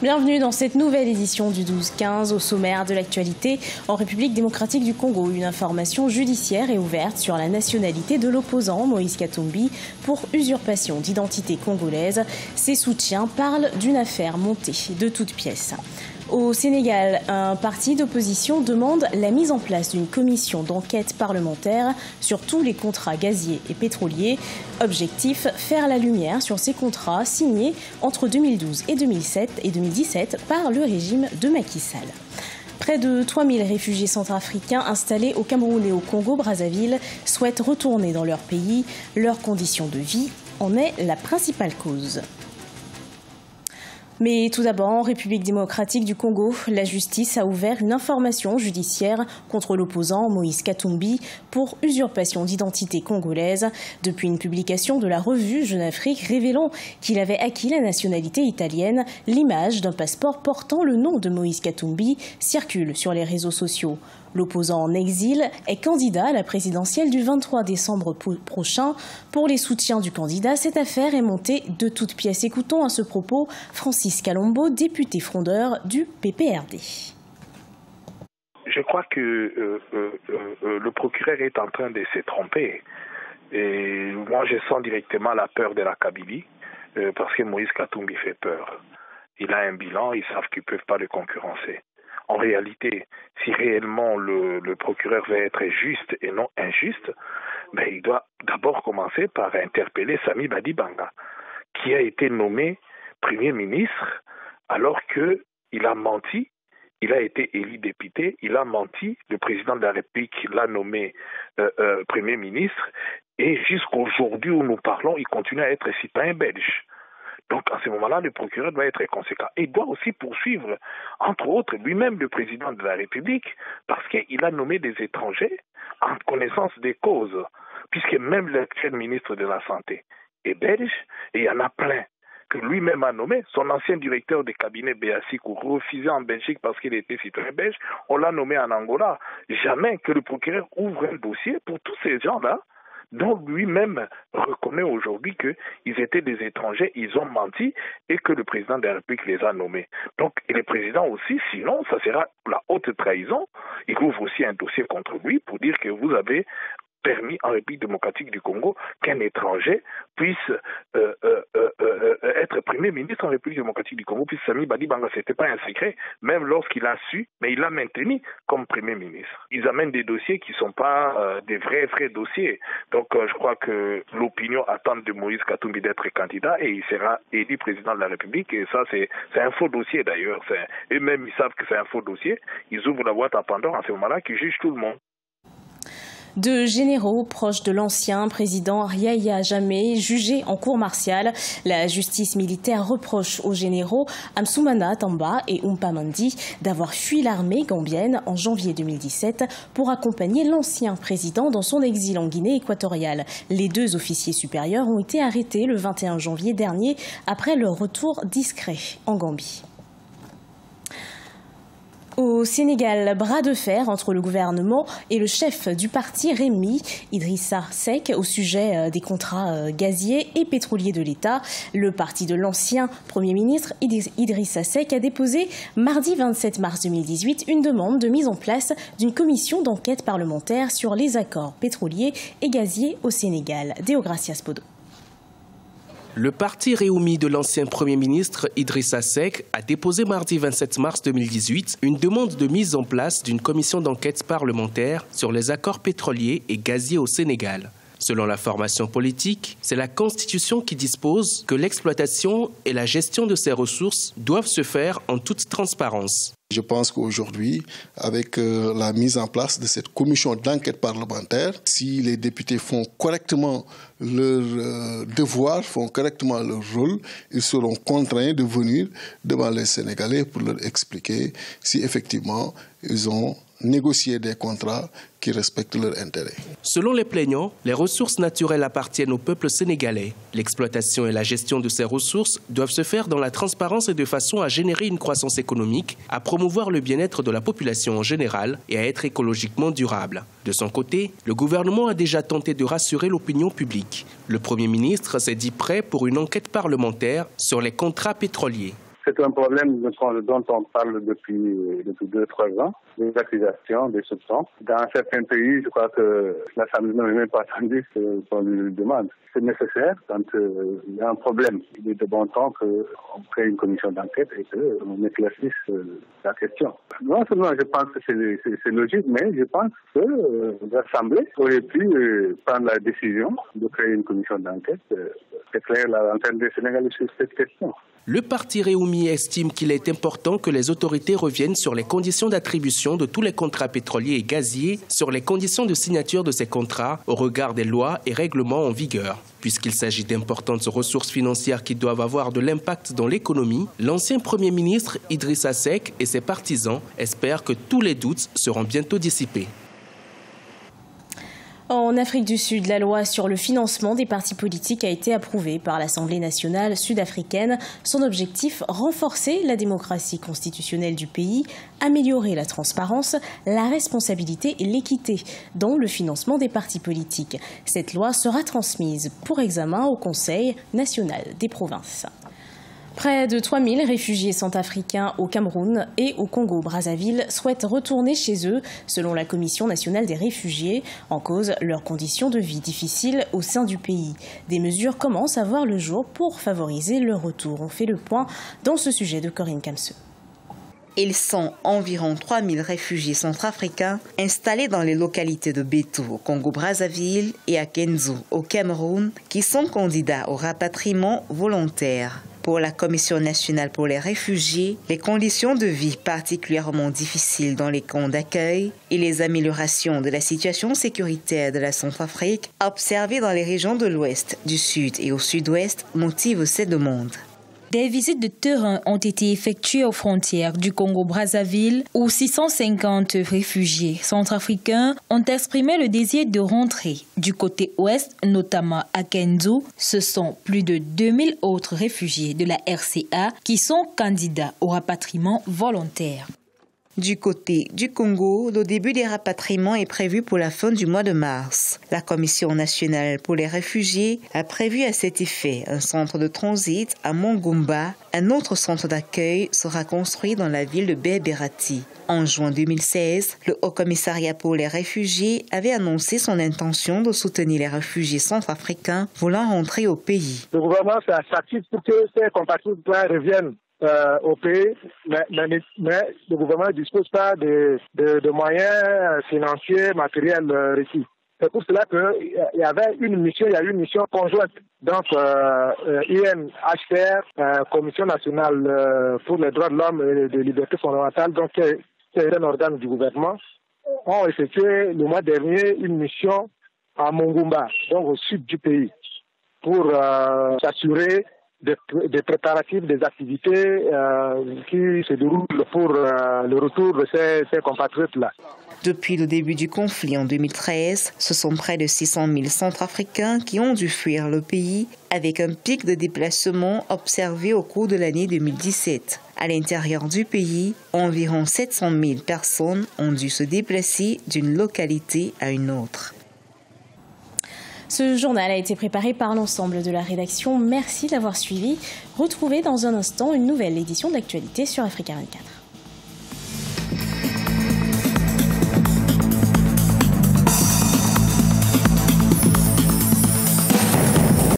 Bienvenue dans cette nouvelle édition du 12-15. Au sommaire de l'actualité, en République démocratique du Congo, une information judiciaire est ouverte sur la nationalité de l'opposant Moïse Katumbi pour usurpation d'identité congolaise. Ses soutiens parlent d'une affaire montée de toutes pièces. Au Sénégal, un parti d'opposition demande la mise en place d'une commission d'enquête parlementaire sur tous les contrats gaziers et pétroliers. Objectif, faire la lumière sur ces contrats signés entre 2012 et 2017 par le régime de Macky Sall. Près de 3000 réfugiés centrafricains installés au Cameroun et au Congo-Brazzaville souhaitent retourner dans leur pays. Leur condition de vie en est la principale cause. Mais tout d'abord, en République démocratique du Congo, la justice a ouvert une information judiciaire contre l'opposant Moïse Katumbi pour usurpation d'identité congolaise. Depuis une publication de la revue Jeune Afrique révélant qu'il avait acquis la nationalité italienne, l'image d'un passeport portant le nom de Moïse Katumbi circule sur les réseaux sociaux. L'opposant en exil est candidat à la présidentielle du 23 décembre prochain. Pour les soutiens du candidat, cette affaire est montée de toutes pièces. Écoutons à ce propos Francis Kalombo, député frondeur du PPRD. Je crois que le procureur est en train de se tromper. Et moi, je sens directement la peur de la Kabylie parce que Moïse Katumbi fait peur. Il a un bilan, ils savent qu'ils ne peuvent pas le concurrencer. En réalité, si réellement le procureur veut être juste et non injuste, ben il doit d'abord commencer par interpeller Sami Badibanga, qui a été nommé Premier ministre alors qu'il a menti. Il a été élu député, il a menti, le président de la République l'a nommé Premier ministre, et jusqu'aujourd'hui où nous parlons, il continue à être citoyen belge. Donc, à ce moment-là, le procureur doit être conséquent. Et doit aussi poursuivre, entre autres, lui-même le président de la République, parce qu'il a nommé des étrangers en connaissance des causes, puisque même l'actuel ministre de la Santé est belge, et il y en a plein que lui-même a nommé. Son ancien directeur de cabinet Béassi, refusé en Belgique parce qu'il était citoyen belge, on l'a nommé en Angola. Jamais que le procureur ouvre un dossier pour tous ces gens-là, dont lui-même reconnaît aujourd'hui qu'ils étaient des étrangers, ils ont menti et que le président de la République les a nommés. Donc, et le président aussi, sinon, ça sera la haute trahison. Il ouvre aussi un dossier contre lui pour dire que vous avez permis en République démocratique du Congo qu'un étranger puisse être Premier ministre en République démocratique du Congo, puisque Sami Badibanga, ce n'était pas un secret, même lorsqu'il a su, mais il l'a maintenu comme Premier ministre. Ils amènent des dossiers qui ne sont pas des vrais dossiers. Donc je crois que l'opinion attend de Moïse Katumbi d'être candidat et il sera élu président de la République, et ça c'est un faux dossier d'ailleurs. Eux-mêmes ils savent que c'est un faux dossier, ils ouvrent la boîte à Pandore à ce moment-là qui juge tout le monde. De généraux proches de l'ancien président Yahya Jammeh jugés en cour martiale. La justice militaire reproche aux généraux Amsoumana Tamba et Oumpa Mandi d'avoir fui l'armée gambienne en janvier 2017 pour accompagner l'ancien président dans son exil en Guinée équatoriale. Les deux officiers supérieurs ont été arrêtés le 21 janvier dernier après leur retour discret en Gambie. Au Sénégal, bras de fer entre le gouvernement et le chef du parti Rémi, Idrissa Seck, au sujet des contrats gaziers et pétroliers de l'État. Le parti de l'ancien Premier ministre Idrissa Seck a déposé mardi 27 mars 2018 une demande de mise en place d'une commission d'enquête parlementaire sur les accords pétroliers et gaziers au Sénégal. Deogracias Podo. Le parti Réumi de l'ancien Premier ministre Idrissa Seck a déposé mardi 27 mars 2018 une demande de mise en place d'une commission d'enquête parlementaire sur les accords pétroliers et gaziers au Sénégal. Selon la formation politique, c'est la Constitution qui dispose que l'exploitation et la gestion de ces ressources doivent se faire en toute transparence. Je pense qu'aujourd'hui, avec la mise en place de cette commission d'enquête parlementaire, si les députés font correctement leur devoir, font correctement leur rôle, ils seront contraints de venir devant les Sénégalais pour leur expliquer si effectivement ils ont négocié des contrats qui respectent leurs intérêts. Selon les plaignants, les ressources naturelles appartiennent au peuple sénégalais. L'exploitation et la gestion de ces ressources doivent se faire dans la transparence et de façon à générer une croissance économique, à promouvoir le bien-être de la population en général et à être écologiquement durable. De son côté, le gouvernement a déjà tenté de rassurer l'opinion publique. Le Premier ministre s'est dit prêt pour une enquête parlementaire sur les contrats pétroliers. C'est un problème dont on parle depuis 2-3 ans, des accusations, des soupçons. Dans certains pays, je crois que l'Assemblée n'a même pas attendu ce qu'on lui demande. C'est nécessaire quand il y a un problème. Il est de bon temps qu'on crée une commission d'enquête et qu'on éclaircisse la question. Non seulement je pense que c'est logique, mais je pense que l'Assemblée aurait pu prendre la décision de créer une commission d'enquête, éclairer la lanterne des Sénégalais sur cette question. Le parti Réumi estime qu'il est important que les autorités reviennent sur les conditions d'attribution de tous les contrats pétroliers et gaziers, sur les conditions de signature de ces contrats au regard des lois et règlements en vigueur. Puisqu'il s'agit d'importantes ressources financières qui doivent avoir de l'impact dans l'économie, l'ancien Premier ministre Idrissa Seck et ses partisans espèrent que tous les doutes seront bientôt dissipés. En Afrique du Sud, la loi sur le financement des partis politiques a été approuvée par l'Assemblée nationale sud-africaine. Son objectif, renforcer la démocratie constitutionnelle du pays, améliorer la transparence, la responsabilité et l'équité dans le financement des partis politiques. Cette loi sera transmise pour examen au Conseil national des provinces. Près de 3000 réfugiés centrafricains au Cameroun et au Congo-Brazzaville souhaitent retourner chez eux, selon la Commission nationale des réfugiés, en cause leurs conditions de vie difficiles au sein du pays. Des mesures commencent à voir le jour pour favoriser leur retour. On fait le point dans ce sujet de Corinne Kamseux. Ils sont environ 3000 réfugiés centrafricains installés dans les localités de Beto au Congo-Brazzaville et à Kenzo au Cameroun qui sont candidats au rapatriement volontaire. Pour la Commission nationale pour les réfugiés, les conditions de vie particulièrement difficiles dans les camps d'accueil et les améliorations de la situation sécuritaire de la Centrafrique observées dans les régions de l'Ouest, du Sud et au Sud-Ouest motivent ces demandes. Des visites de terrain ont été effectuées aux frontières du Congo-Brazzaville où 650 réfugiés centrafricains ont exprimé le désir de rentrer. Du côté ouest, notamment à Kenzo, ce sont plus de 2000 autres réfugiés de la RCA qui sont candidats au rapatriement volontaire. Du côté du Congo, le début des rapatriements est prévu pour la fin du mois de mars. La Commission nationale pour les réfugiés a prévu à cet effet un centre de transit à Mongomba. Un autre centre d'accueil sera construit dans la ville de Beberati. En juin 2016, le Haut Commissariat pour les réfugiés avait annoncé son intention de soutenir les réfugiés centrafricains voulant rentrer au pays. Le gouvernement fait actif pour que ces compatriotes reviennent au pays, mais le gouvernement ne dispose pas de moyens financiers, matériels requis. C'est pour cela qu'il y avait une mission conjointe. Donc, UNHCR, Commission nationale pour les droits de l'homme et des libertés fondamentales, donc c'est un organe du gouvernement, ont effectué le mois dernier une mission à Mongomba, donc au sud du pays, pour s'assurer des préparatifs, des activités qui se déroulent pour le retour de ces compatriotes-là. Depuis le début du conflit en 2013, ce sont près de 600 000 Centrafricains qui ont dû fuir le pays, avec un pic de déplacement observé au cours de l'année 2017. À l'intérieur du pays, environ 700 000 personnes ont dû se déplacer d'une localité à une autre. Ce journal a été préparé par l'ensemble de la rédaction. Merci d'avoir suivi. Retrouvez dans un instant une nouvelle édition de l'actualité sur Africa 24.